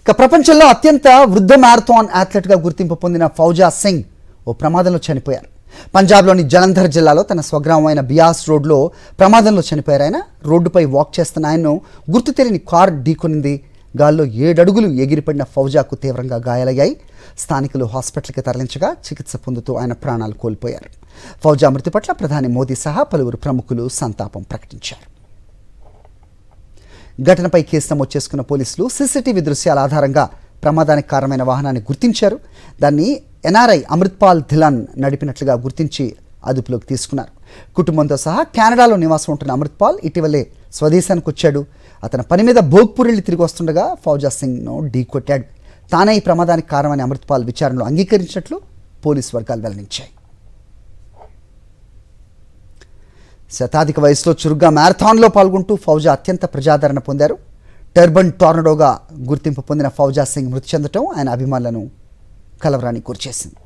ఇక ప్రపంచంలో అత్యంత వృద్ధ మ్యారథాన్ అథ్లెట్గా గుర్తింపు పొందిన ఫౌజా సింగ్ ఓ ప్రమాదంలో చనిపోయారు. పంజాబ్లోని జలంధర్ జిల్లాలో తన స్వగ్రామమైన బియాస్ రోడ్లో ప్రమాదంలో చనిపోయారు. ఆయన రోడ్డుపై వాక్ చేస్తున్న ఆయన్ను గుర్తు తెలియని కారు ఢీకొనింది. గాల్లో 7 అడుగులు ఎగిరిపడిన ఫౌజాకు తీవ్రంగా గాయాలయ్యాయి. స్థానికులు హాస్పిటల్కి తరలించగా చికిత్స పొందుతూ ఆయన ప్రాణాలు కోల్పోయారు. ఫౌజా మృతి పట్ల ప్రధాని మోదీ సహా పలువురు ప్రముఖులు సంతాపం ప్రకటించారు. ఘటనపై కేసు నమోదు చేసుకున్న పోలీసులు సీసీటీవీ దృశ్యాల ఆధారంగా ప్రమాదానికి కారణమైన వాహనాన్ని గుర్తించారు. దాన్ని ఎన్ఆర్ఐ అమృత్పాల్ ధిలాన్ నడిపినట్లుగా గుర్తించి అదుపులోకి తీసుకున్నారు. కుటుంబంతో సహా కెనడాలో నివాసం ఉంటున్న అమృత్పాల్ ఇటీవలే స్వదేశానికి వచ్చాడు. అతని పని మీద భోగ్పూర్ వెళ్ళి తిరిగి వస్తుండగా ఫౌజా సింగ్ను ఢీకొట్టాడు. తానే ఈ ప్రమాదానికి కారణమని అమృత్పాల్ విచారణలో అంగీకరించినట్లు పోలీసు వర్గాలు వెల్లడించాయి. శతాధిక వయసులో చురుగ్గా మ్యారథాన్లో పాల్గొంటూ ఫౌజా అత్యంత ప్రజాదరణ పొందారు. టర్బన్ టోర్నడోగా గుర్తింపు పొందిన ఫౌజా సింగ్ మృతి చెందటం ఆయన అభిమానులను కలవరానికి గురిచేసింది.